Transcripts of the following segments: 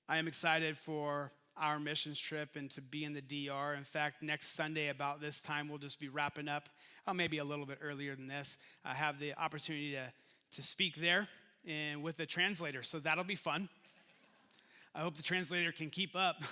I am excited for our missions trip and to be in the DR. In fact, next Sunday about this time, we'll just be wrapping up, maybe a little bit earlier than this. I have the opportunity to speak there and with the translator, so that'll be fun. I hope the translator can keep up,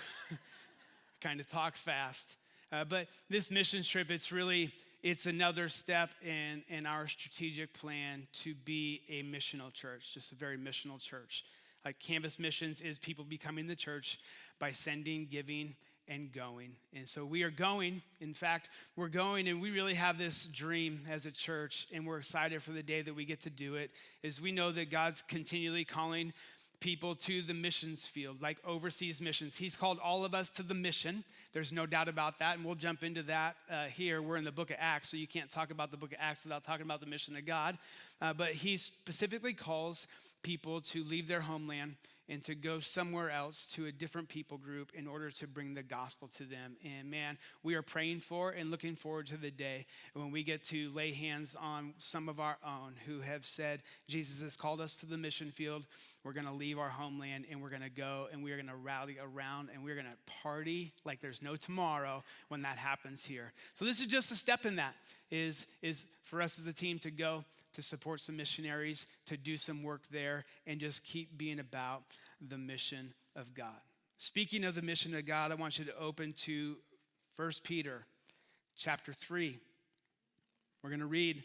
kind of talk fast. But this missions trip, it's another step in our strategic plan to be a missional church, just a very missional church. Like Canvas Missions is people becoming the church by sending, giving, and going. And so we are going. In fact, we're going, and we really have this dream as a church, and we're excited for the day that we get to do it, is we know that God's continually calling people to the missions field, like overseas missions. He's called all of us to the mission. There's no doubt about that, and we'll jump into that here. We're in the book of Acts, so you can't talk about the book of Acts without talking about the mission of God. But he specifically calls people to leave their homeland and to go somewhere else to a different people group in order to bring the gospel to them. And man, we are praying for and looking forward to the day when we get to lay hands on some of our own who have said, Jesus has called us to the mission field. We're going to leave our homeland and we're going to go and we're going to rally around and we're going to party like there's no tomorrow when that happens here. So this is just a step in that, is for us as a team to go to support some missionaries, to do some work there, and just keep being about the mission of God. Speaking of the mission of God, I want you to open to 1 Peter chapter 3. We're going to read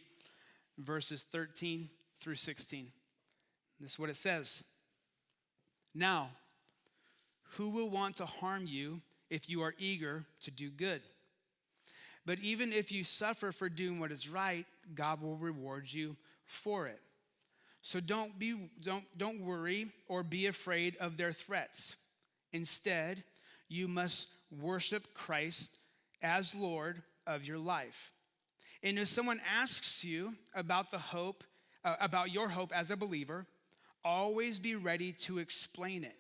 verses 13 through 16. This is what it says. Now, who will want to harm you if you are eager to do good? But even if you suffer for doing what is right, God will reward you for it. So don't worry or be afraid of their threats. Instead, you must worship Christ as Lord of your life. And if someone asks you about about your hope as a believer, always be ready to explain it.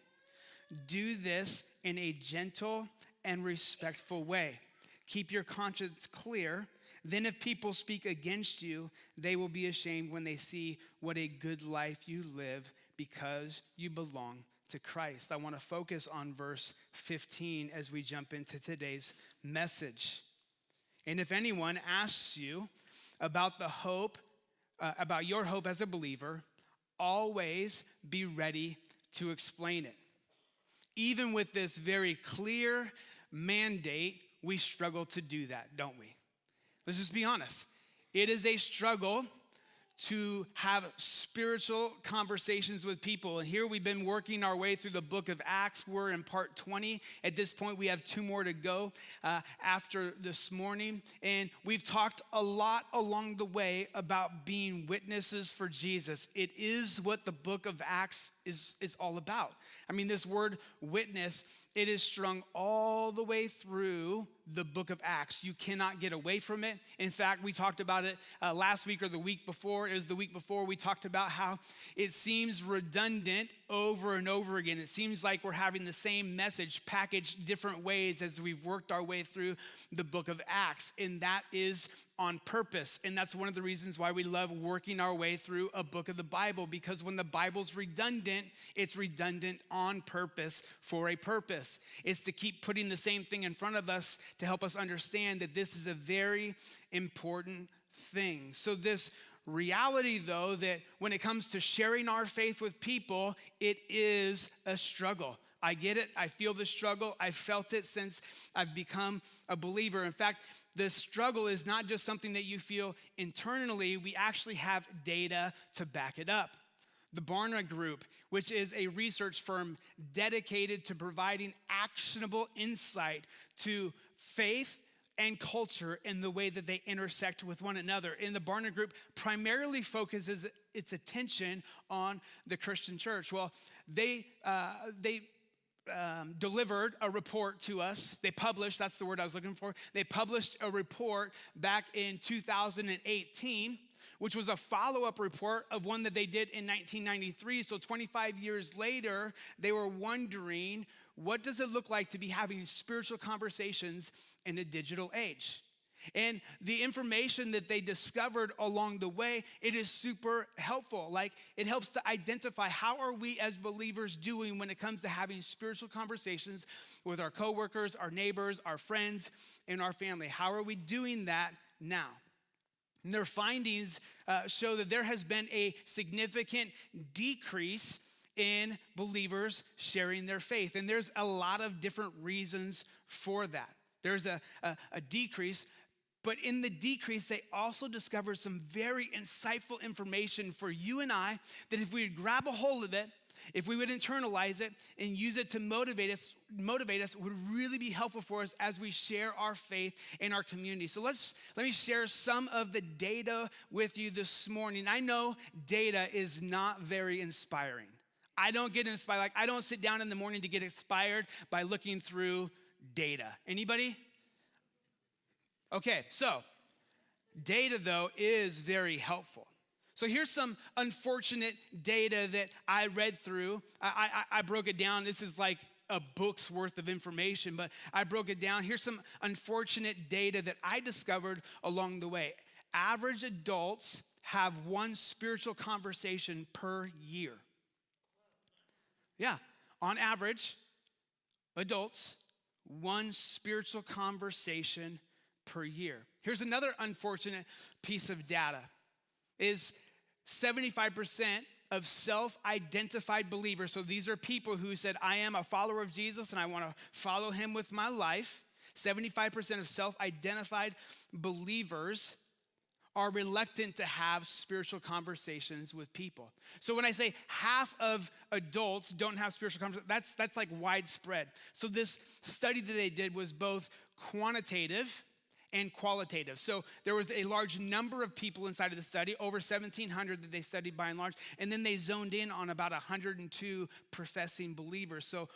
Do this in a gentle and respectful way. Keep your conscience clear. Then if people speak against you, they will be ashamed when they see what a good life you live because you belong to Christ. I want to focus on verse 15 as we jump into today's message. And if anyone asks you about about your hope as a believer, always be ready to explain it. Even with this very clear mandate, we struggle to do that, don't we? Let's just be honest. It is a struggle to have spiritual conversations with people. And here we've been working our way through the book of Acts. We're in part 20. At this point, we have 2 more to go after this morning. And we've talked a lot along the way about being witnesses for Jesus. It is what the book of Acts is all about. I mean, this word witness, it is strung all the way through the book of Acts. You cannot get away from it. In fact, we talked about it last week or the week before. It was the week before we talked about how it seems redundant over and over again. It seems like we're having the same message packaged different ways as we've worked our way through the book of Acts. And that is on purpose. And that's one of the reasons why we love working our way through a book of the Bible, because when the Bible's redundant, it's redundant on purpose for a purpose. It's to keep putting the same thing in front of us to help us understand that this is a very important thing. So this reality, though, that when it comes to sharing our faith with people, it is a struggle. I get it. I feel the struggle. I've felt it since I've become a believer. In fact, the struggle is not just something that you feel internally. We actually have data to back it up. The Barna Group, which is a research firm dedicated to providing actionable insight to faith and culture and the way that they intersect with one another. And the Barna Group primarily focuses its attention on the Christian church. Well, they delivered a report to us. They published, that's the word I was looking for. They published a report back in 2018, which was a follow-up report of one that they did in 1993. So 25 years later, they were wondering, what does it look like to be having spiritual conversations in a digital age? And the information that they discovered along the way, it is super helpful. Like, it helps to identify how are we as believers doing when it comes to having spiritual conversations with our coworkers, our neighbors, our friends, and our family. How are we doing that now? And their findings show that there has been a significant decrease in believers sharing their faith. And there's a lot of different reasons for that. There's a decrease. But in the decrease, they also discovered some very insightful information for you and I that if we would grab a hold of it, if we would internalize it and use it to motivate us, would really be helpful for us as we share our faith in our community. So let me share some of the data with you this morning. I know data is not very inspiring. I don't get inspired. Like, I don't sit down in the morning to get inspired by looking through data. Anybody? Okay, so data, though, is very helpful. So here's some unfortunate data that I read through. I broke it down. This is like a book's worth of information, but I broke it down. Here's some unfortunate data that I discovered along the way. Average adults have one spiritual conversation per year. Yeah, on average, adults, one spiritual conversation per year. Here's another unfortunate piece of data is 75% of self-identified believers. So these are people who said, I am a follower of Jesus and I want to follow him with my life. 75% of self-identified believers are reluctant to have spiritual conversations with people. So when I say half of adults don't have spiritual conversations, that's like widespread. So this study that they did was both quantitative and qualitative. So there was a large number of people inside of the study, over 1,700 that they studied by and large, and then they zoned in on about 102 professing believers. So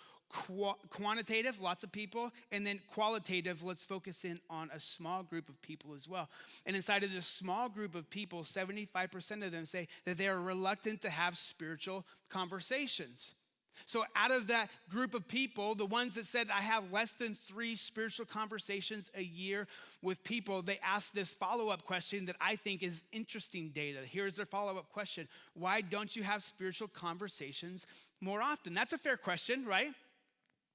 quantitative, lots of people, and then qualitative, let's focus in on a small group of people as well. And inside of this small group of people, 75% of them say that they are reluctant to have spiritual conversations. So out of that group of people, the ones that said, I have less than 3 spiritual conversations a year with people, they asked this follow-up question that I think is interesting data. Here's their follow-up question. Why don't you have spiritual conversations more often? That's a fair question, right?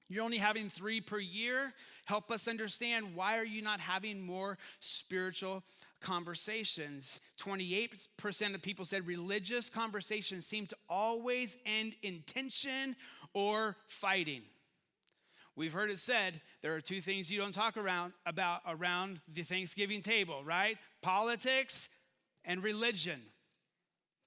You're only having 3 per year. Help us understand, why are you not having more spiritual conversations? 28% of people said religious conversations seem to always end in tension or fighting. We've heard it said, there are 2 things you don't talk about around the Thanksgiving table, right? Politics and religion.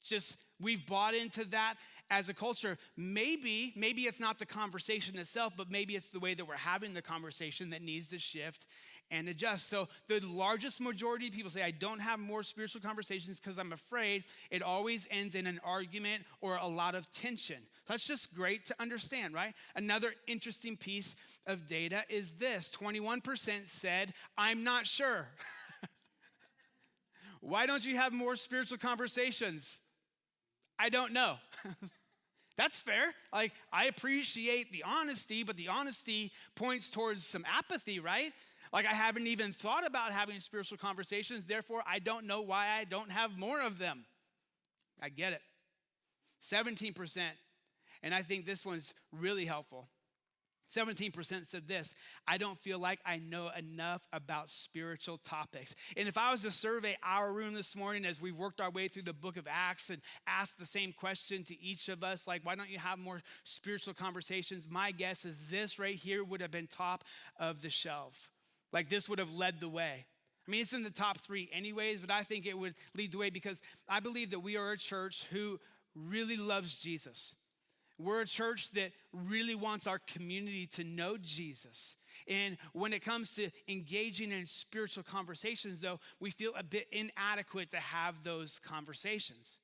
Just, we've bought into that as a culture. Maybe it's not the conversation itself, but maybe it's the way that we're having the conversation that needs to shift and adjust. So the largest majority of people say, I don't have more spiritual conversations because I'm afraid it always ends in an argument or a lot of tension. That's just great to understand, right? Another interesting piece of data is this. 21% said, I'm not sure. Why don't you have more spiritual conversations? I don't know. That's fair. Like, I appreciate the honesty, but the honesty points towards some apathy, right? Like, I haven't even thought about having spiritual conversations, therefore I don't know why I don't have more of them. I get it. 17%, and I think this one's really helpful. 17% said this, I don't feel like I know enough about spiritual topics. And if I was to survey our room this morning as we worked our way through the book of Acts and asked the same question to each of us, like, why don't you have more spiritual conversations? My guess is this right here would have been top of the shelf. Like, this would have led the way. I mean, it's in the top 3 anyways, but I think it would lead the way because I believe that we are a church who really loves Jesus. We're a church that really wants our community to know Jesus. And when it comes to engaging in spiritual conversations, though, we feel a bit inadequate to have those conversations.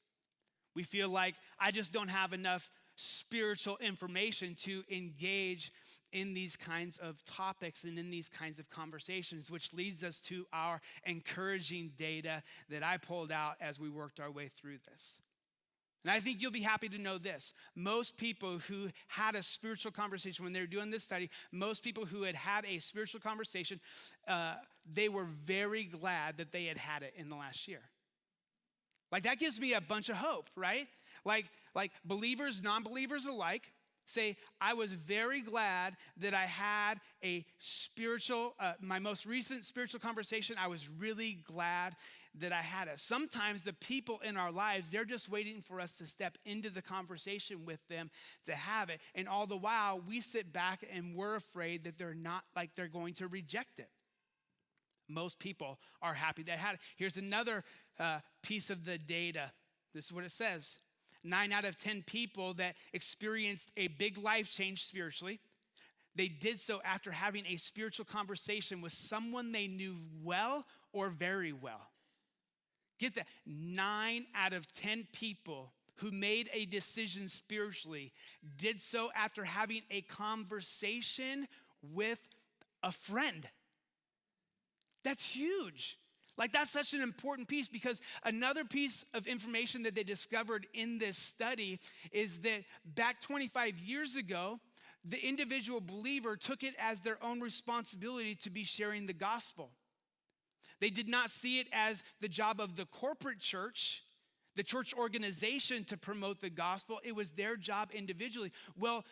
We feel like I just don't have enough spiritual information to engage in these kinds of topics and in these kinds of conversations, which leads us to our encouraging data that I pulled out as we worked our way through this. And I think you'll be happy to know this. Most people who had a spiritual conversation, when they were doing this study, most people who had a spiritual conversation, they were very glad that they had it in the last year. Like, that gives me a bunch of hope, right? Like believers, non-believers alike say, I was very glad that I had a spiritual, my most recent spiritual conversation. I was really glad that I had it. Sometimes the people in our lives, they're just waiting for us to step into the conversation with them to have it. And all the while, we sit back and we're afraid that they're going to reject it. Most people are happy they had it. Here's another piece of the data. This is what it says. 9 out of 10 people that experienced a big life change spiritually, they did so after having a spiritual conversation with someone they knew well or very well. Get that, 9 out of 10 people who made a decision spiritually did so after having a conversation with a friend. That's huge. Like, that's such an important piece, because another piece of information that they discovered in this study is that back 25 years ago, the individual believer took it as their own responsibility to be sharing the gospel. They did not see it as the job of the corporate church, the church organization, to promote the gospel. It was their job individually. Well,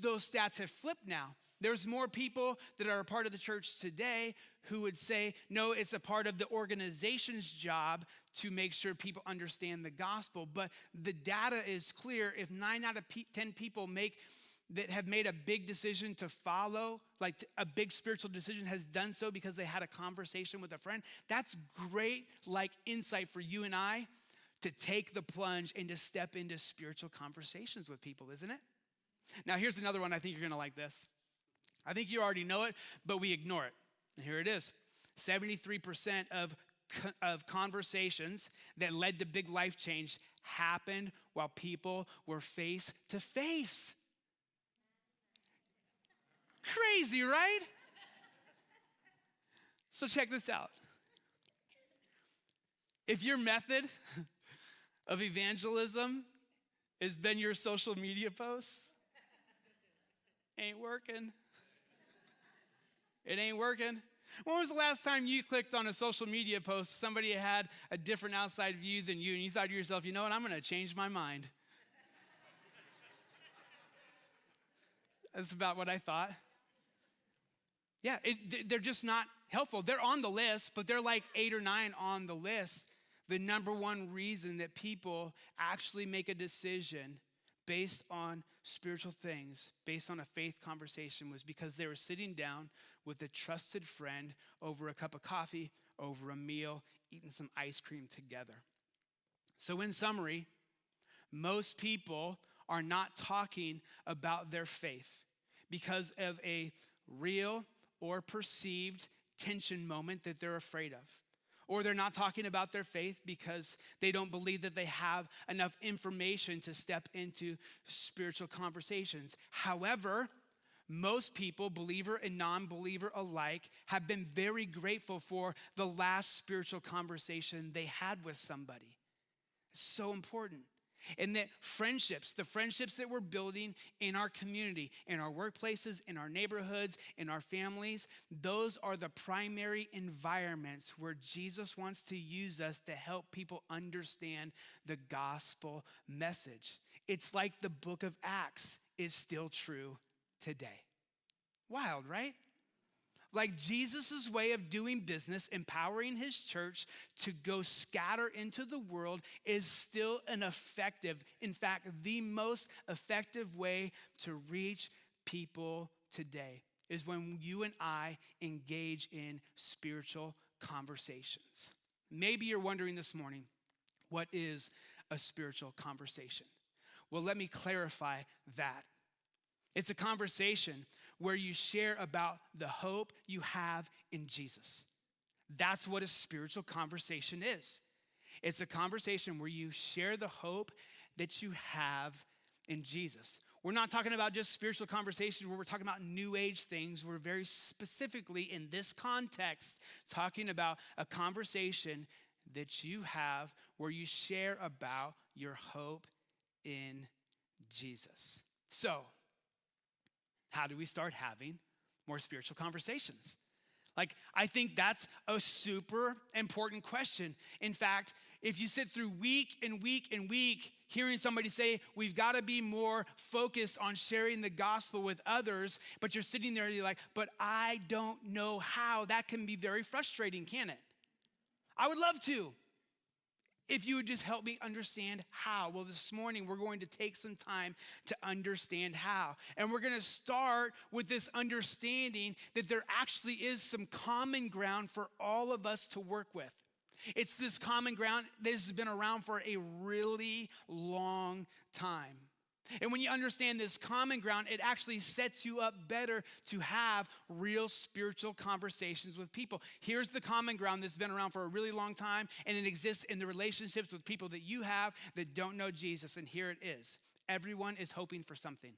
those stats have flipped now. There's more people that are a part of the church today who would say, no, it's a part of the organization's job to make sure people understand the gospel. But the data is clear. If 9 out of 10 people that have made a big decision to follow, like a big spiritual decision, has done so because they had a conversation with a friend, that's great, like, insight for you and I to take the plunge and to step into spiritual conversations with people, isn't it? Now, here's another one. I think you're going to like this. I think you already know it, but we ignore it. And here it is. 73% of conversations that led to big life change happened while people were face to face. Crazy, right? So check this out. If your method of evangelism has been your social media posts, ain't working. It ain't working. When was the last time you clicked on a social media post, somebody had a different outside view than you, and you thought to yourself, you know what, I'm going to change my mind? That's about what I thought. Yeah, they're just not helpful. They're on the list, but they're like 8 or 9 on the list. The number one reason that people actually make a decision based on spiritual things, based on a faith conversation, was because they were sitting down with a trusted friend over a cup of coffee, over a meal, eating some ice cream together. So in summary, most people are not talking about their faith because of a real or perceived tension moment that they're afraid of. Or they're not talking about their faith because they don't believe that they have enough information to step into spiritual conversations. However, most people, believer and non-believer alike, have been very grateful for the last spiritual conversation they had with somebody. It's so important. And that the friendships that we're building in our community, in our workplaces, in our neighborhoods, in our families, those are the primary environments where Jesus wants to use us to help people understand the gospel message. It's like the book of Acts is still true today. Wild, right? Like Jesus' way of doing business, empowering his church to go scatter into the world, is still an effective, in fact, the most effective way to reach people today is when you and I engage in spiritual conversations. Maybe you're wondering this morning, what is a spiritual conversation? Well, let me clarify that. It's a conversation where you share about the hope you have in Jesus. That's what a spiritual conversation is. It's a conversation where you share the hope that you have in Jesus. We're not talking about just spiritual conversations where we're talking about new age things. We're very specifically in this context talking about a conversation that you have where you share about your hope in Jesus. So, how do we start having more spiritual conversations? Like, I think that's a super important question. In fact, if you sit through week and week and week hearing somebody say, we've got to be more focused on sharing the gospel with others, but you're sitting there and you're like, but I don't know how, that can be very frustrating, can it? I would love to, if you would just help me understand how. Well, this morning we're going to take some time to understand how. And we're going to start with this understanding that there actually is some common ground for all of us to work with. It's this common ground that has been around for a really long time. And when you understand this common ground, it actually sets you up better to have real spiritual conversations with people. Here's the common ground that's been around for a really long time, and it exists in the relationships with people that you have that don't know Jesus. And here it is. Everyone is hoping for something.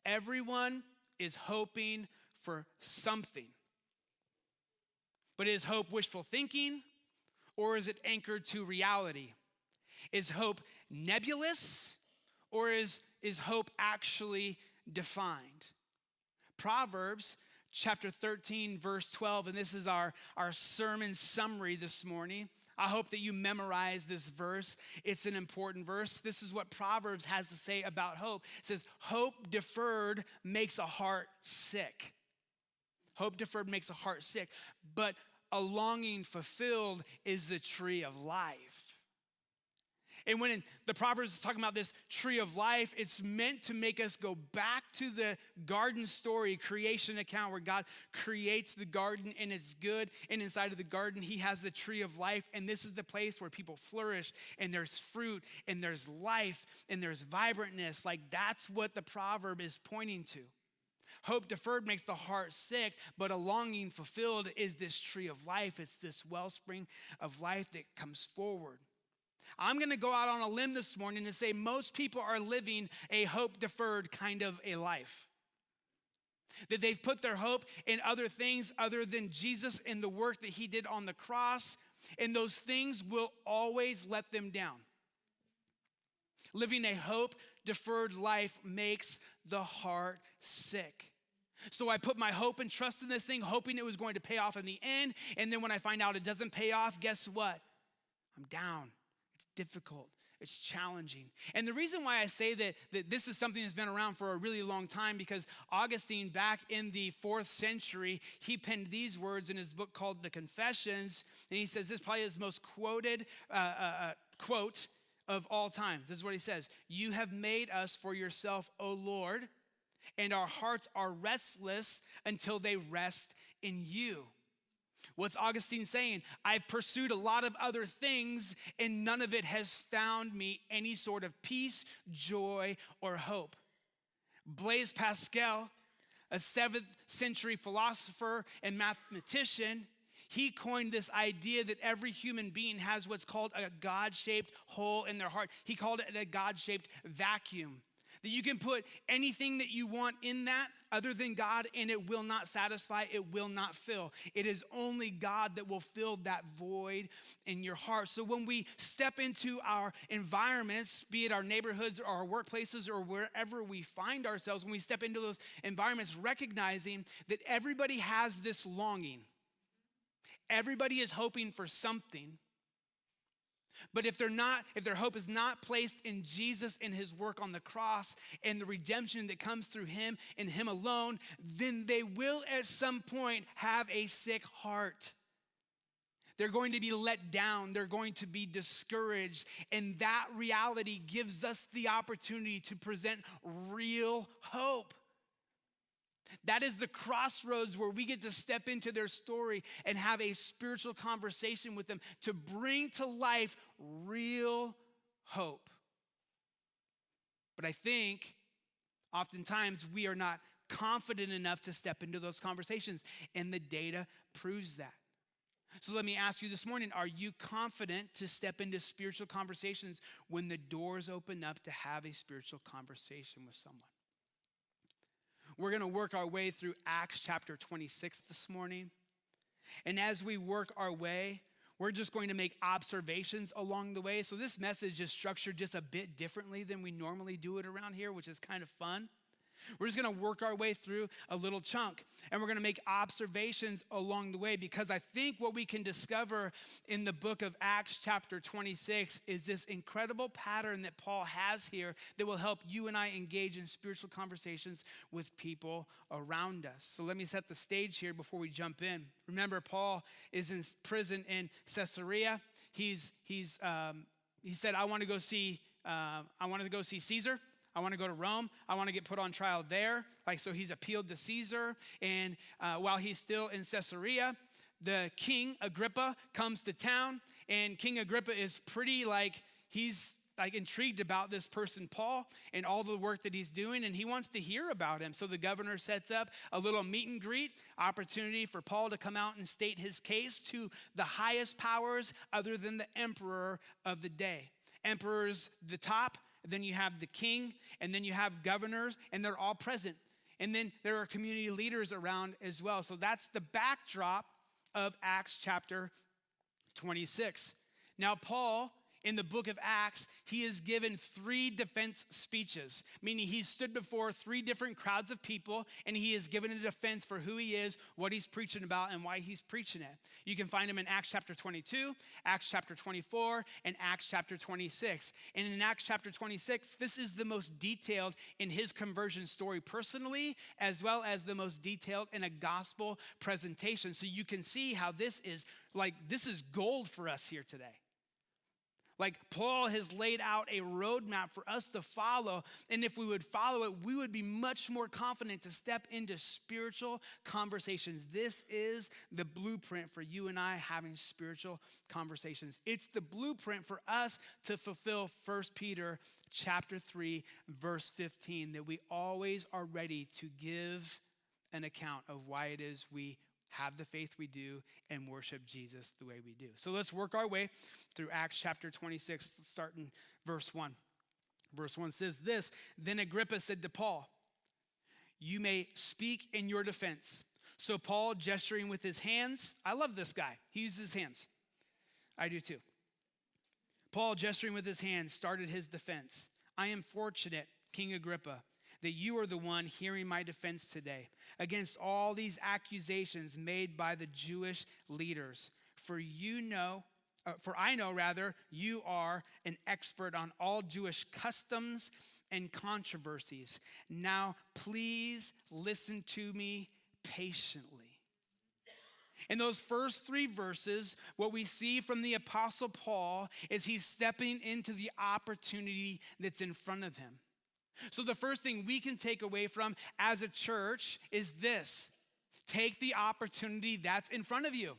Everyone is hoping for something. But is hope wishful thinking, or is it anchored to reality? Is hope nebulous, or is hope actually defined? Proverbs chapter 13, verse 12, and this is our sermon summary this morning. I hope that you memorize this verse. It's an important verse. This is what Proverbs has to say about hope. It says, hope deferred makes a heart sick. Hope deferred makes a heart sick, but a longing fulfilled is the tree of life. And when the Proverbs is talking about this tree of life, it's meant to make us go back to the garden story, creation account, where God creates the garden and it's good. And inside of the garden, he has the tree of life. And this is the place where people flourish and there's fruit and there's life and there's vibrantness. Like, that's what the proverb is pointing to. Hope deferred makes the heart sick, but a longing fulfilled is this tree of life. It's this wellspring of life that comes forward. I'm going to go out on a limb this morning and say most people are living a hope deferred kind of a life. That they've put their hope in other things other than Jesus and the work that he did on the cross, and those things will always let them down. Living a hope deferred life makes the heart sick. So I put my hope and trust in this thing, hoping it was going to pay off in the end. And then when I find out it doesn't pay off, guess what? I'm down. It's difficult. It's challenging. And the reason why I say that this is something that's been around for a really long time, because Augustine, back in the 4th century, he penned these words in his book called The Confessions. And he says this probably is his most quoted quote of all time. This is what he says. You have made us for yourself, O Lord, and our hearts are restless until they rest in you. What's Augustine saying? I've pursued a lot of other things, and none of it has found me any sort of peace, joy, or hope. Blaise Pascal, a 7th century philosopher and mathematician, he coined this idea that every human being has what's called a God-shaped hole in their heart. He called it a God-shaped vacuum. That you can put anything that you want in that other than God, and it will not satisfy, it will not fill. It is only God that will fill that void in your heart. So when we step into our environments, be it our neighborhoods or our workplaces or wherever we find ourselves, when we step into those environments, recognizing that everybody has this longing. Everybody is hoping for something. But if their hope is not placed in Jesus and his work on the cross and the redemption that comes through him and him alone, then they will at some point have a sick heart. They're going to be let down. They're going to be discouraged. And that reality gives us the opportunity to present real hope. That is the crossroads where we get to step into their story and have a spiritual conversation with them to bring to life real hope. But I think oftentimes we are not confident enough to step into those conversations, and the data proves that. So let me ask you this morning, are you confident to step into spiritual conversations when the doors open up to have a spiritual conversation with someone? We're going to work our way through Acts chapter 26 this morning. And as we work our way, We're just going to make observations along the way. So this message is structured just a bit differently than we normally do it around here, which is kind of fun. We're just going to work our way through a little chunk, and we're going to make observations along the way, because I think what we can discover in the book of Acts chapter 26 is this incredible pattern that Paul has here that will help you and I engage in spiritual conversations with people around us. So let me set the stage here before we jump in. Remember, Paul is in prison in Caesarea. He said, I want to go see Caesar. I want to go to Rome. I want to get put on trial there. So he's appealed to Caesar. And while he's still in Caesarea, the King Agrippa comes to town. And King Agrippa is pretty he's intrigued about this person, Paul, and all the work that he's doing. And he wants to hear about him. So the governor sets up a little meet and greet opportunity for Paul to come out and state his case to the highest powers other than the emperor of the day. Emperor's the top. Then you have the king, and then you have governors, and they're all present. And then there are community leaders around as well. So that's the backdrop of Acts chapter 26. Now, Paul, in the book of Acts, he is given 3 defense speeches, meaning he's stood before 3 different crowds of people, and he is given a defense for who he is, what he's preaching about, and why he's preaching it. You can find him in Acts chapter 22, Acts chapter 24, and Acts chapter 26. And in Acts chapter 26, this is the most detailed in his conversion story personally, as well as the most detailed in a gospel presentation. So you can see how this is gold for us here today. Paul has laid out a roadmap for us to follow. And if we would follow it, we would be much more confident to step into spiritual conversations. This is the blueprint for you and I having spiritual conversations. It's the blueprint for us to fulfill 1 Peter chapter 3, verse 15, that we always are ready to give an account of why it is we have the faith we do and worship Jesus the way we do. So let's work our way through Acts chapter 26, starting verse 1. Verse 1 says this, Then Agrippa said to Paul, You may speak in your defense. So Paul, gesturing with his hands, I love this guy. He uses his hands. I do too. Paul, gesturing with his hands, started his defense. I am fortunate, King Agrippa, that you are the one hearing my defense today against all these accusations made by the Jewish leaders. For I know, you are an expert on all Jewish customs and controversies. Now, please listen to me patiently. In those first 3 verses, what we see from the Apostle Paul is he's stepping into the opportunity that's in front of him. So the first thing we can take away from as a church is this: take the opportunity that's in front of you.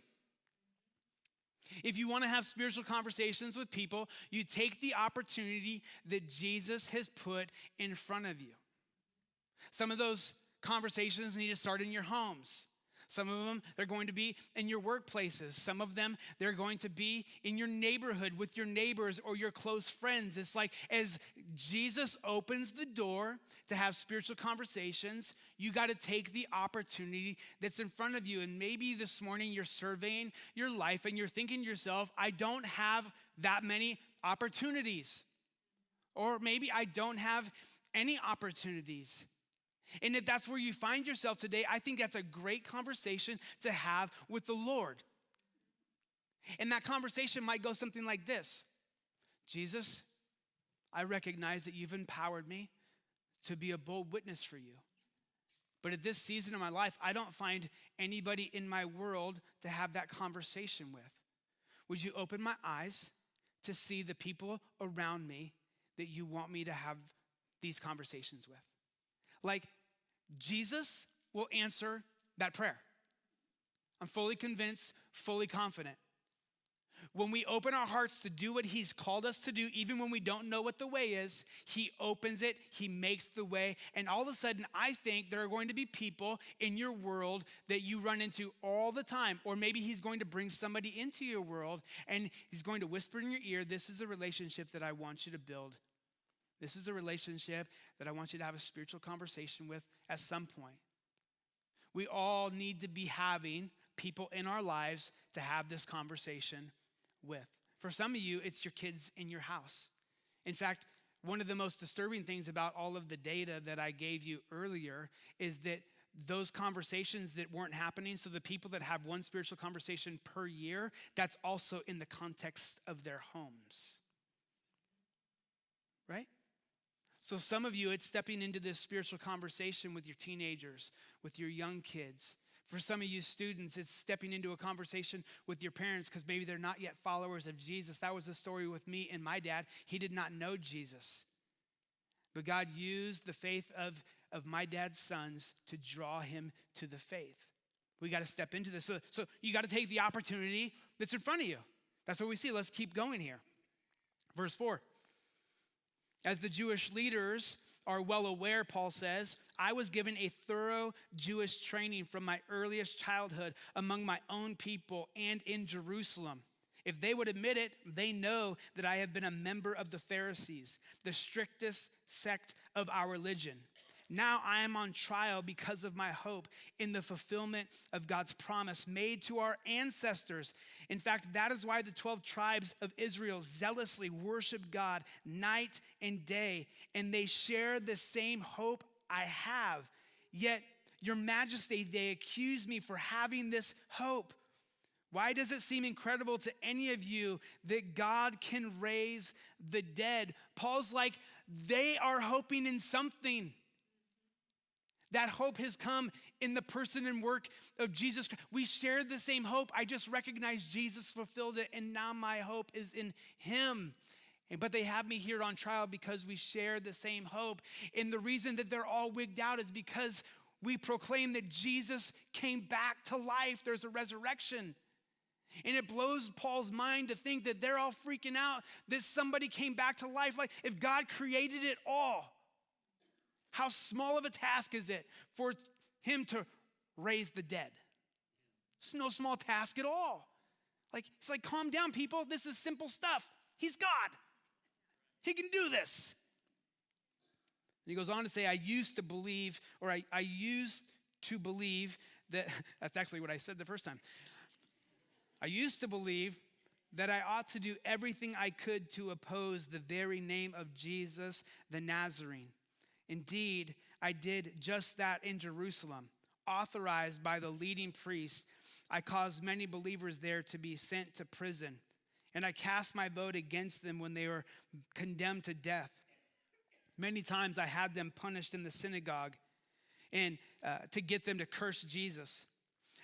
If you want to have spiritual conversations with people, you take the opportunity that Jesus has put in front of you. Some of those conversations need to start in your homes. Some of them, they're going to be in your workplaces. Some of them, they're going to be in your neighborhood with your neighbors or your close friends. It's like as Jesus opens the door to have spiritual conversations, you got to take the opportunity that's in front of you. And maybe this morning you're surveying your life and you're thinking to yourself, I don't have that many opportunities. Or maybe I don't have any opportunities. And if that's where you find yourself today, I think that's a great conversation to have with the Lord. And that conversation might go something like this: Jesus, I recognize that you've empowered me to be a bold witness for you. But at this season of my life, I don't find anybody in my world to have that conversation with. Would you open my eyes to see the people around me that you want me to have these conversations with? Jesus will answer that prayer. I'm fully convinced, fully confident. When we open our hearts to do what he's called us to do, even when we don't know what the way is, he opens it, he makes the way. And all of a sudden, I think there are going to be people in your world that you run into all the time. Or maybe he's going to bring somebody into your world and he's going to whisper in your ear, this is a relationship that I want you to build. This is a relationship that I want you to have a spiritual conversation with at some point. We all need to be having people in our lives to have this conversation with. For some of you, it's your kids in your house. In fact, one of the most disturbing things about all of the data that I gave you earlier is that those conversations that weren't happening, so the people that have one spiritual conversation per year, that's also in the context of their homes. Right? So some of you, it's stepping into this spiritual conversation with your teenagers, with your young kids. For some of you students, it's stepping into a conversation with your parents because maybe they're not yet followers of Jesus. That was the story with me and my dad. He did not know Jesus. But God used the faith of my dad's sons to draw him to the faith. We got to step into this. So you got to take the opportunity that's in front of you. That's what we see. Let's keep going here. Verse 4. As the Jewish leaders are well aware, Paul says, I was given a thorough Jewish training from my earliest childhood among my own people and in Jerusalem. If they would admit it, they know that I have been a member of the Pharisees, the strictest sect of our religion. Now I am on trial because of my hope in the fulfillment of God's promise made to our ancestors. In fact, that is why the 12 tribes of Israel zealously worship God night and day, and they share the same hope I have. Yet, your majesty, they accuse me for having this hope. Why does it seem incredible to any of you that God can raise the dead? Paul's like, they are hoping in something. That hope has come in the person and work of Jesus Christ. We share the same hope. I just recognize Jesus fulfilled it, and now my hope is in him. But they have me here on trial because we share the same hope. And the reason that they're all wigged out is because we proclaim that Jesus came back to life. There's a resurrection. And it blows Paul's mind to think that they're all freaking out that somebody came back to life. Like, if God created it all, how small of a task is it for him to raise the dead? It's no small task at all. It's like, calm down, people. This is simple stuff. He's God. He can do this. And he goes on to say, I used to believe that, that's actually what I said the first time. I used to believe that I ought to do everything I could to oppose the very name of Jesus the Nazarene. Indeed, I did just that in Jerusalem. Authorized by the leading priest, I caused many believers there to be sent to prison, and I cast my vote against them when they were condemned to death. Many times I had them punished in the synagogue and to get them to curse Jesus.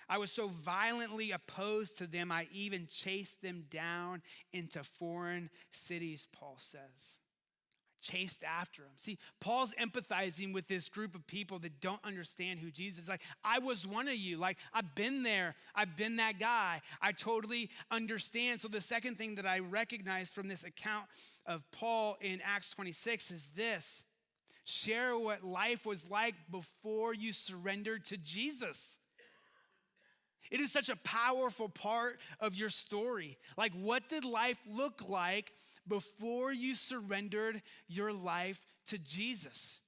I was so violently opposed to them, I even chased them down into foreign cities, Paul says. Chased after him. See, Paul's empathizing with this group of people that don't understand who Jesus is. Like, I was one of you. Like, I've been there. I've been that guy. I totally understand. So the second thing that I recognize from this account of Paul in Acts 26 is this. Share what life was like before you surrendered to Jesus. It is such a powerful part of your story. Like, what did life look like before you surrendered your life to Jesus?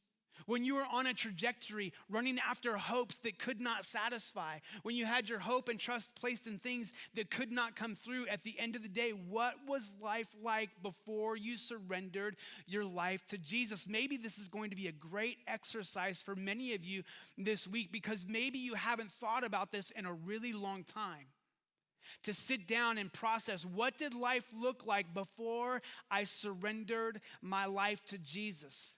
When you were on a trajectory running after hopes that could not satisfy, when you had your hope and trust placed in things that could not come through, at the end of the day, what was life like before you surrendered your life to Jesus? Maybe this is going to be a great exercise for many of you this week, because maybe you haven't thought about this in a really long time. To sit down and process, what did life look like before I surrendered my life to Jesus?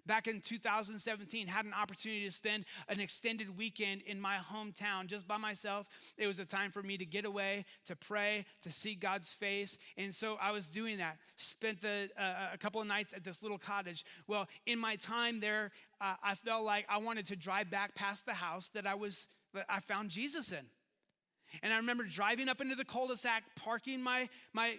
Back in 2017, had an opportunity to spend an extended weekend in my hometown just by myself. It was a time for me to get away, to pray, to see God's face. And so I was doing that. Spent a couple of nights at this little cottage. Well, in my time there, I felt like I wanted to drive back past the house that I found Jesus in. And I remember driving up into the cul-de-sac, parking my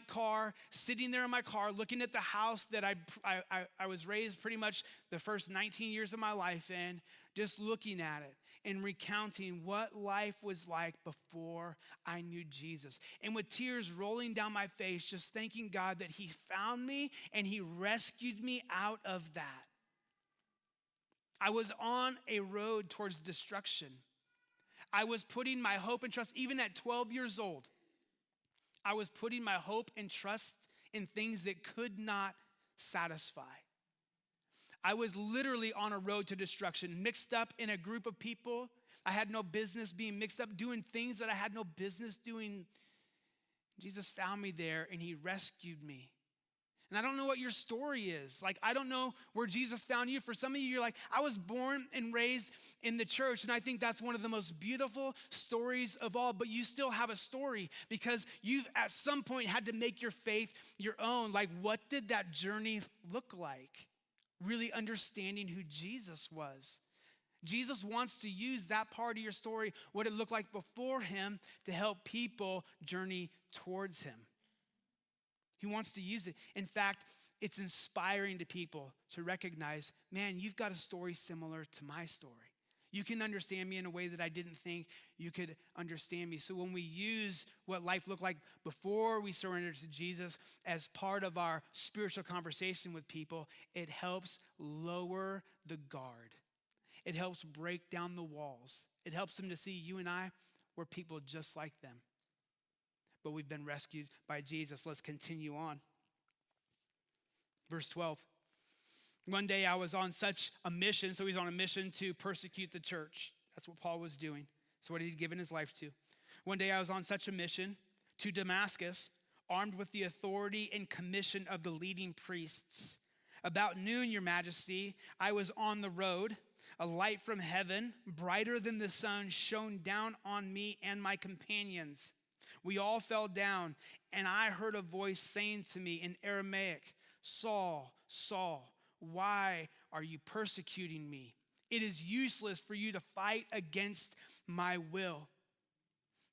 car, sitting there in my car, looking at the house that I was raised pretty much the first 19 years of my life in, just looking at it and recounting what life was like before I knew Jesus. And with tears rolling down my face, just thanking God that he found me and he rescued me out of that. I was on a road towards destruction. I was putting my hope and trust, even at 12 years old, I was putting my hope and trust in things that could not satisfy. I was literally on a road to destruction, mixed up in a group of people I had no business being mixed up, doing things that I had no business doing. Jesus found me there and he rescued me. And I don't know what your story is. Like, I don't know where Jesus found you. For some of you, you're like, I was born and raised in the church. And I think that's one of the most beautiful stories of all. But you still have a story because you've at some point had to make your faith your own. Like, what did that journey look like? Really understanding who Jesus was. Jesus wants to use that part of your story, what it looked like before him, to help people journey towards him. He wants to use it. In fact, it's inspiring to people to recognize, man, you've got a story similar to my story. You can understand me in a way that I didn't think you could understand me. So when we use what life looked like before we surrendered to Jesus as part of our spiritual conversation with people, it helps lower the guard. It helps break down the walls. It helps them to see you and I, we're people just like them. But we've been rescued by Jesus. Let's continue on. Verse 12. One day I was on such a mission. So he's on a mission to persecute the church. That's what Paul was doing. That's what he'd given his life to. One day I was on such a mission to Damascus, armed with the authority and commission of the leading priests. About noon, your majesty, I was on the road. A light from heaven, brighter than the sun, shone down on me and my companions. We all fell down, and I heard a voice saying to me in Aramaic, Saul, Saul, why are you persecuting me? It is useless for you to fight against my will.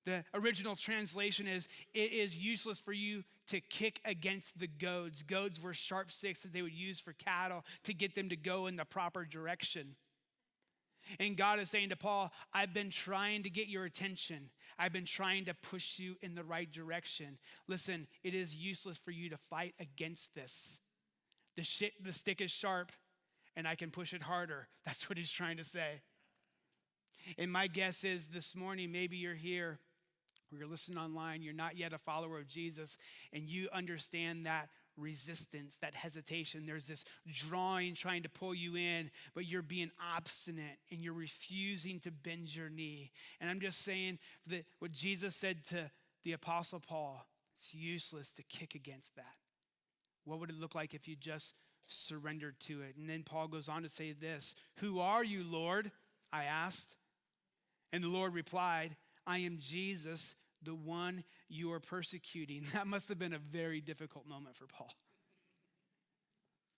The original translation is, it is useless for you to kick against the goads. Goads were sharp sticks that they would use for cattle to get them to go in the proper direction. And God is saying to Paul, I've been trying to get your attention. I've been trying to push you in the right direction. Listen, it is useless for you to fight against this. The stick is sharp and I can push it harder. That's what he's trying to say. And my guess is this morning, maybe you're here or you're listening online, you're not yet a follower of Jesus, and you understand that resistance, that hesitation. There's this drawing trying to pull you in, but you're being obstinate and you're refusing to bend your knee. And I'm just saying that what Jesus said to the Apostle Paul, it's useless to kick against that. What would it look like if you just surrendered to it? And then Paul goes on to say this, who are you, Lord? I asked. And the Lord replied, I am Jesus, the one you are persecuting. That must have been a very difficult moment for Paul.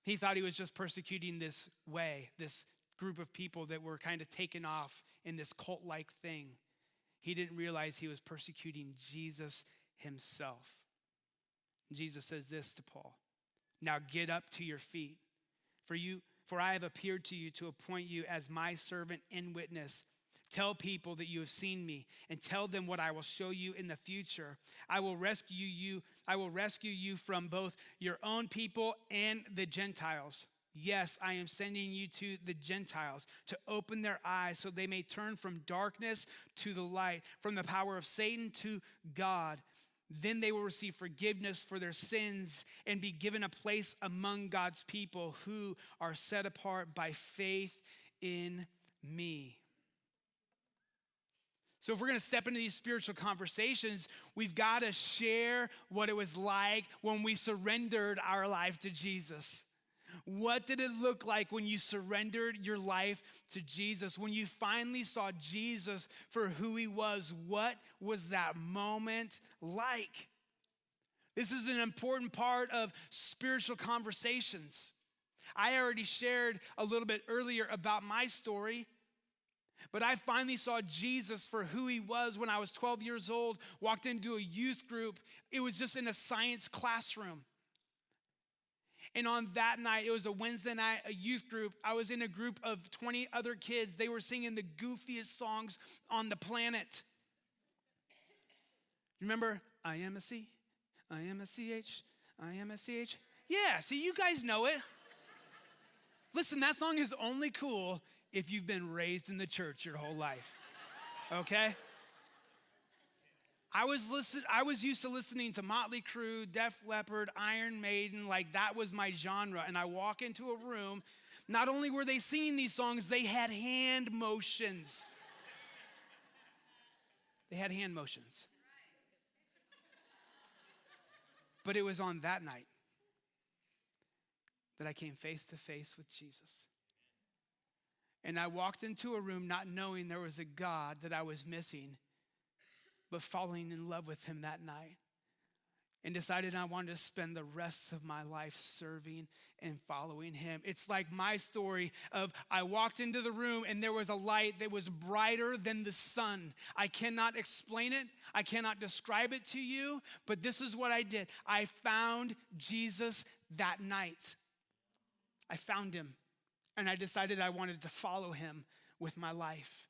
He thought he was just persecuting this way, this group of people that were kind of taken off in this cult-like thing. He didn't realize he was persecuting Jesus himself. Jesus says this to Paul, now get up to your feet, for I have appeared to you to appoint you as my servant and witness. Tell people that you have seen me and tell them what I will show you in the future. I will rescue you from both your own people and the Gentiles. Yes, I am sending you to the Gentiles to open their eyes so they may turn from darkness to the light, from the power of Satan to God. Then they will receive forgiveness for their sins and be given a place among God's people who are set apart by faith in me. So if we're going to step into these spiritual conversations, we've got to share what it was like when we surrendered our life to Jesus. What did it look like when you surrendered your life to Jesus? When you finally saw Jesus for who he was, what was that moment like? This is an important part of spiritual conversations. I already shared a little bit earlier about my story. But I finally saw Jesus for who he was when I was 12 years old, walked into a youth group. It was just in a science classroom. And on that night, it was a Wednesday night, a youth group. I was in a group of 20 other kids. They were singing the goofiest songs on the planet. You remember, I am a C, I am a CH, I am a CH. Yeah, see, you guys know it. Listen, that song is only cool if you've been raised in the church your whole life, okay? I was used to listening to Motley Crue, Def Leppard, Iron Maiden, like that was my genre. And I walk into a room, not only were they singing these songs, they had hand motions. They had hand motions. But it was on that night that I came face to face with Jesus. And I walked into a room not knowing there was a God that I was missing, but falling in love with him that night. And decided I wanted to spend the rest of my life serving and following him. It's like my story of I walked into the room and there was a light that was brighter than the sun. I cannot explain it. I cannot describe it to you, but this is what I did. I found Jesus that night. I found him and I decided I wanted to follow him with my life.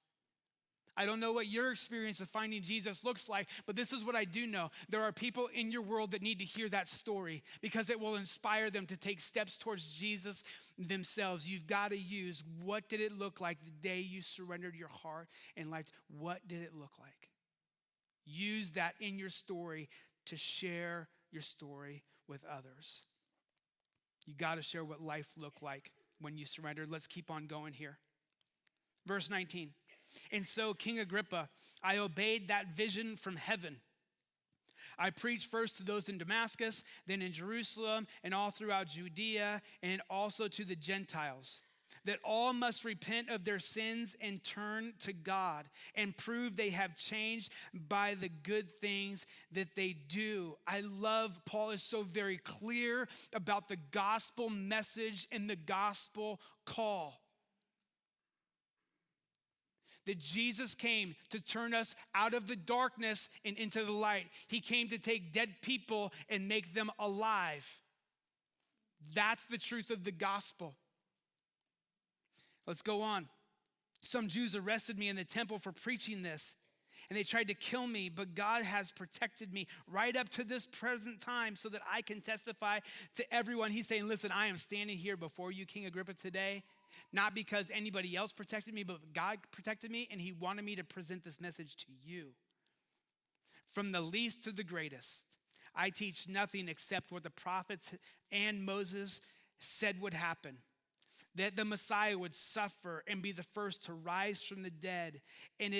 I don't know what your experience of finding Jesus looks like, but this is what I do know. There are people in your world that need to hear that story because it will inspire them to take steps towards Jesus themselves. You've got to use what did it look like the day you surrendered your heart and life? What did it look like? Use that in your story to share your story with others. You got to share what life looked like when you surrendered. Let's keep on going here. Verse 19. And so, King Agrippa, I obeyed that vision from heaven. I preached first to those in Damascus, then in Jerusalem, and all throughout Judea, and also to the Gentiles, that all must repent of their sins and turn to God and prove they have changed by the good things that they do. I love Paul is so very clear about the gospel message and the gospel call. That Jesus came to turn us out of the darkness and into the light. He came to take dead people and make them alive. That's the truth of the gospel. Let's go on. Some Jews arrested me in the temple for preaching this, and they tried to kill me, but God has protected me right up to this present time so that I can testify to everyone. He's saying, listen, I am standing here before you, King Agrippa, today, not because anybody else protected me, but God protected me, and he wanted me to present this message to you. From the least to the greatest, I teach nothing except what the prophets and Moses said would happen. That the Messiah would suffer and be the first to rise from the dead, and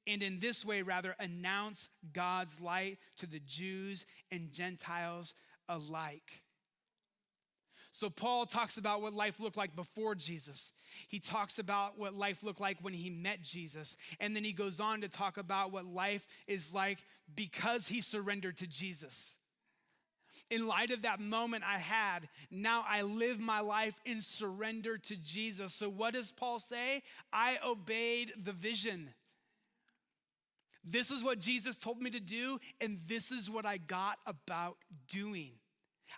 in this way, announce God's light to the Jews and Gentiles alike. So Paul talks about what life looked like before Jesus. He talks about what life looked like when he met Jesus. And then he goes on to talk about what life is like because he surrendered to Jesus. In light of that moment I had, now I live my life in surrender to Jesus. So what does Paul say? I obeyed the vision. This is what Jesus told me to do, and this is what I got about doing.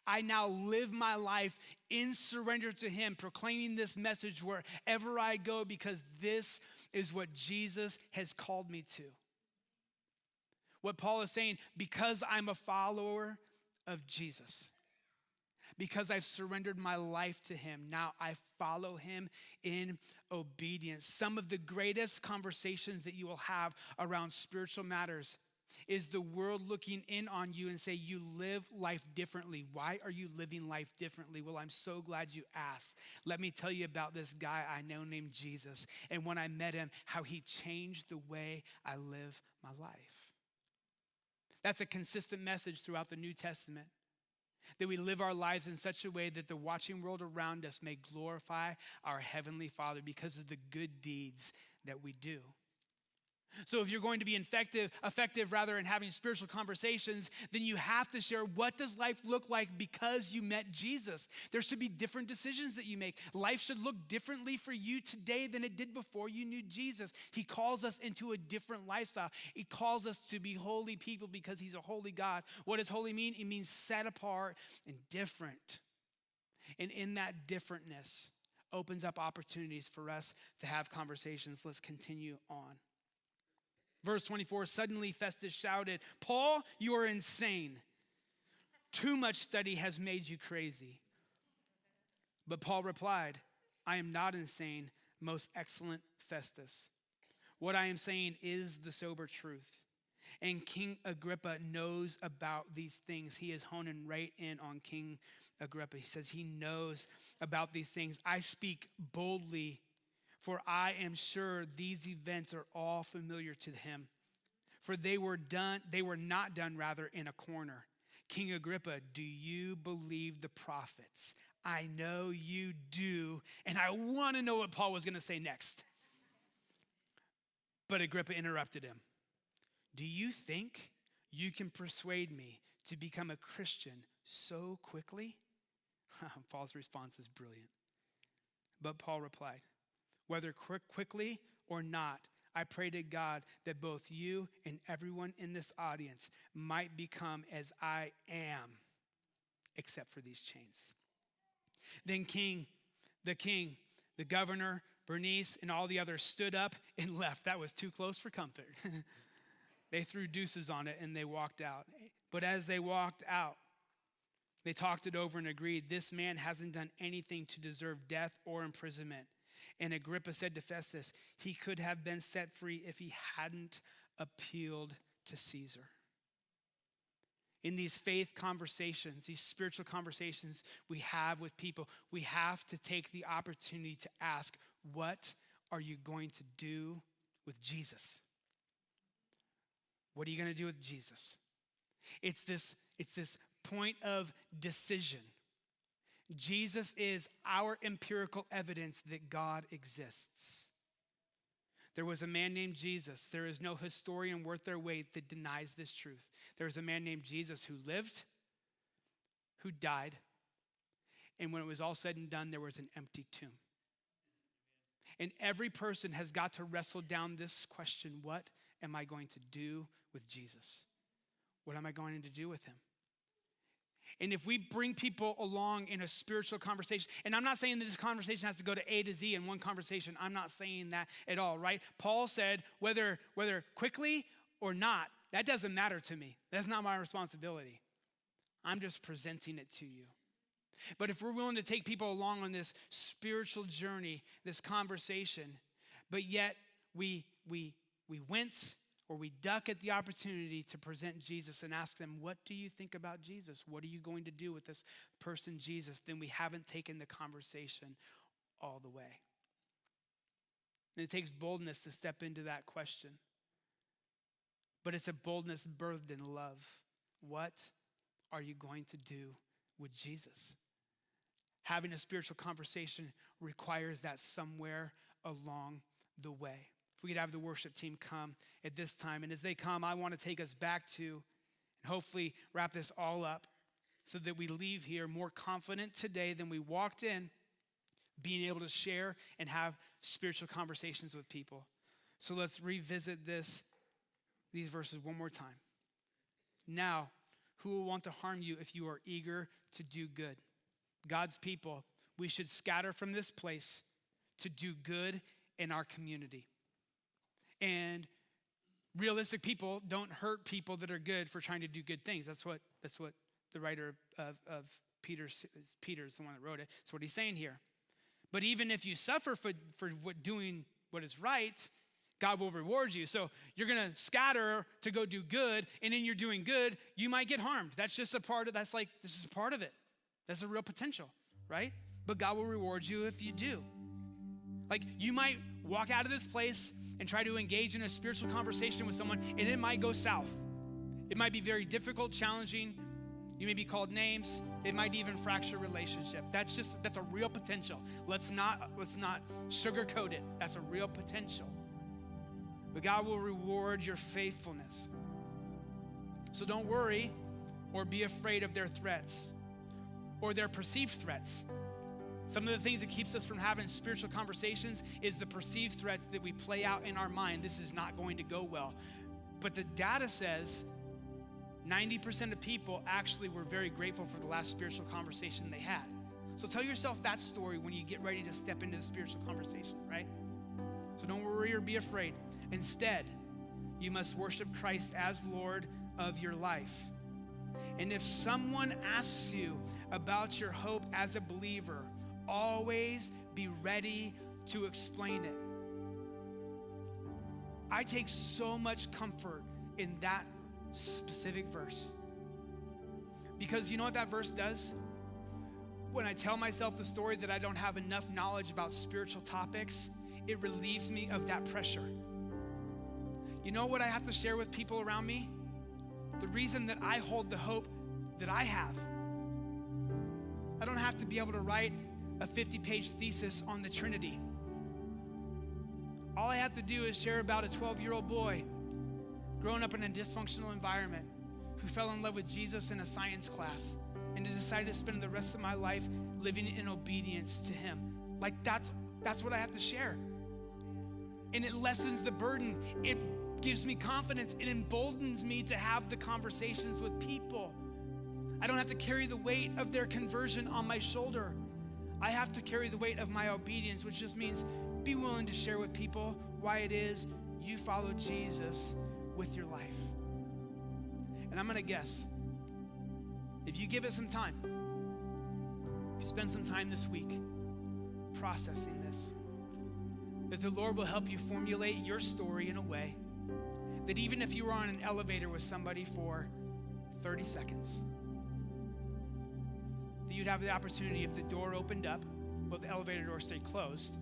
I now live my life in surrender to him, proclaiming this message wherever I go because this is what Jesus has called me to. What Paul is saying, because I'm a follower of Jesus, because I've surrendered my life to him, now I follow him in obedience. Some of the greatest conversations that you will have around spiritual matters is the world looking in on you and say, you live life differently. Why are you living life differently? Well, I'm so glad you asked. Let me tell you about this guy I know named Jesus. And when I met him, how he changed the way I live my life. That's a consistent message throughout the New Testament. That we live our lives in such a way that the watching world around us may glorify our Heavenly Father because of the good deeds that we do. So if you're going to be effective in having spiritual conversations, then you have to share what does life look like because you met Jesus. There should be different decisions that you make. Life should look differently for you today than it did before you knew Jesus. He calls us into a different lifestyle. He calls us to be holy people because he's a holy God. What does holy mean? It means set apart and different. And in that differentness opens up opportunities for us to have conversations. Let's continue on. Verse 24, suddenly Festus shouted, Paul, you are insane. Too much study has made you crazy. But Paul replied, I am not insane, most excellent Festus. What I am saying is the sober truth. And King Agrippa knows about these things. He is honing right in on King Agrippa. He says he knows about these things. I speak boldly, for I am sure these events are all familiar to him. For they were not done in a corner. King Agrippa, do you believe the prophets? I know you do, and I want to know what Paul was going to say next. But Agrippa interrupted him. Do you think you can persuade me to become a Christian so quickly? Paul's response is brilliant. But Paul replied, whether quickly or not, I pray to God that both you and everyone in this audience might become as I am, except for these chains. Then the governor, Bernice, and all the others stood up and left. That was too close for comfort. They threw deuces on it and they walked out. But as they walked out, they talked it over and agreed, this man hasn't done anything to deserve death or imprisonment. And Agrippa said to Festus, he could have been set free if he hadn't appealed to Caesar. In these faith conversations, these spiritual conversations we have with people, we have to take the opportunity to ask, what are you going to do with Jesus? What are you going to do with Jesus? It's this point of decision. Jesus is our empirical evidence that God exists. There was a man named Jesus. There is no historian worth their weight that denies this truth. There was a man named Jesus who lived, who died, and when it was all said and done, there was an empty tomb. And every person has got to wrestle down this question, what am I going to do with Jesus? What am I going to do with him? And if we bring people along in a spiritual conversation, and I'm not saying that this conversation has to go to A to Z in one conversation. I'm not saying that at all, right? Paul said, whether quickly or not, that doesn't matter to me. That's not my responsibility. I'm just presenting it to you. But if we're willing to take people along on this spiritual journey, this conversation, but yet we wince or we duck at the opportunity to present Jesus and ask them, what do you think about Jesus? What are you going to do with this person, Jesus? Then we haven't taken the conversation all the way. And it takes boldness to step into that question. But it's a boldness birthed in love. What are you going to do with Jesus? Having a spiritual conversation requires that somewhere along the way. If we could have the worship team come at this time. And as they come, I want to take us back to and hopefully wrap this all up so that we leave here more confident today than we walked in, being able to share and have spiritual conversations with people. So let's revisit these verses one more time. Now, who will want to harm you if you are eager to do good? God's people, we should scatter from this place to do good in our community. And realistic people don't hurt people that are good for trying to do good things. That's what the writer of Peter's the one that wrote it. That's what he's saying here. But even if you suffer for doing what is right, God will reward you. So you're going to scatter to go do good, and in your doing good, you might get harmed. That's just a part of, this is a part of it. That's a real potential, right? But God will reward you if you do. Like you might walk out of this place and try to engage in a spiritual conversation with someone, and it might go south. It might be very difficult, challenging. You may be called names. It might even fracture relationship. That's a real potential. Let's not sugarcoat it. That's a real potential. But God will reward your faithfulness. So don't worry or be afraid of their threats or their perceived threats. Some of the things that keeps us from having spiritual conversations is the perceived threats that we play out in our mind. This is not going to go well. But the data says 90% of people actually were very grateful for the last spiritual conversation they had. So tell yourself that story when you get ready to step into the spiritual conversation, right? So don't worry or be afraid. Instead, you must worship Christ as Lord of your life. And if someone asks you about your hope as a believer, always be ready to explain it. I take so much comfort in that specific verse. Because you know what that verse does? When I tell myself the story that I don't have enough knowledge about spiritual topics, it relieves me of that pressure. You know what I have to share with people around me? The reason that I hold the hope that I have. I don't have to be able to write a 50-page thesis on the Trinity. All I have to do is share about a 12-year-old boy growing up in a dysfunctional environment who fell in love with Jesus in a science class and decided to spend the rest of my life living in obedience to him. Like that's what I have to share. And it lessens the burden. It gives me confidence. It emboldens me to have the conversations with people. I don't have to carry the weight of their conversion on my shoulder. I have to carry the weight of my obedience, which just means be willing to share with people why it is you follow Jesus with your life. And I'm gonna guess, if you give it some time, if you spend some time this week processing this, that the Lord will help you formulate your story in a way that even if you were on an elevator with somebody for 30 seconds, that you'd have the opportunity, if the door opened up, well, the elevator door stayed closed,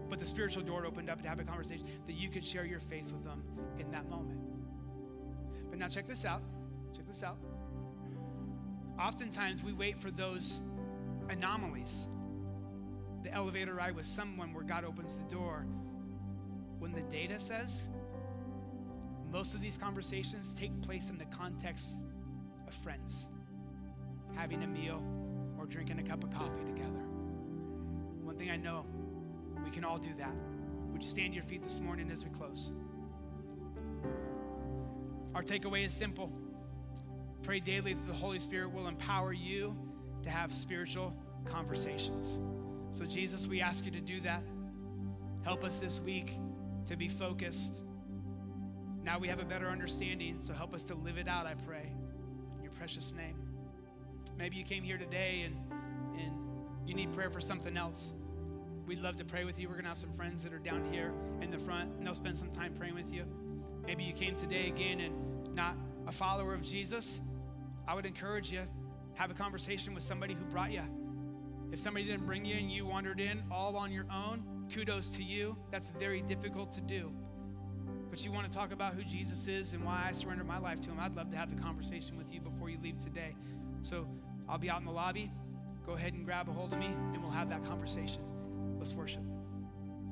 but the spiritual door opened up to have a conversation, that you could share your faith with them in that moment. But now check this out. Check this out. Oftentimes we wait for those anomalies. The elevator ride with someone where God opens the door. When the data says most of these conversations take place in the context of friends, having a meal or drinking a cup of coffee together. One thing I know, we can all do that. Would you stand to your feet this morning as we close? Our takeaway is simple. Pray daily that the Holy Spirit will empower you to have spiritual conversations. So Jesus, we ask you to do that. Help us this week to be focused. Now we have a better understanding, so help us to live it out, I pray. In your precious name. Maybe you came here today and you need prayer for something else. We'd love to pray with you. We're gonna have some friends that are down here in the front, and they'll spend some time praying with you. Maybe you came today again and not a follower of Jesus. I would encourage you, have a conversation with somebody who brought you. If somebody didn't bring you and you wandered in all on your own, kudos to you. That's very difficult to do. But you want to talk about who Jesus is and why I surrendered my life to him, I'd love to have the conversation with you before you leave today. So I'll be out in the lobby. Go ahead and grab a hold of me and we'll have that conversation. Let's worship.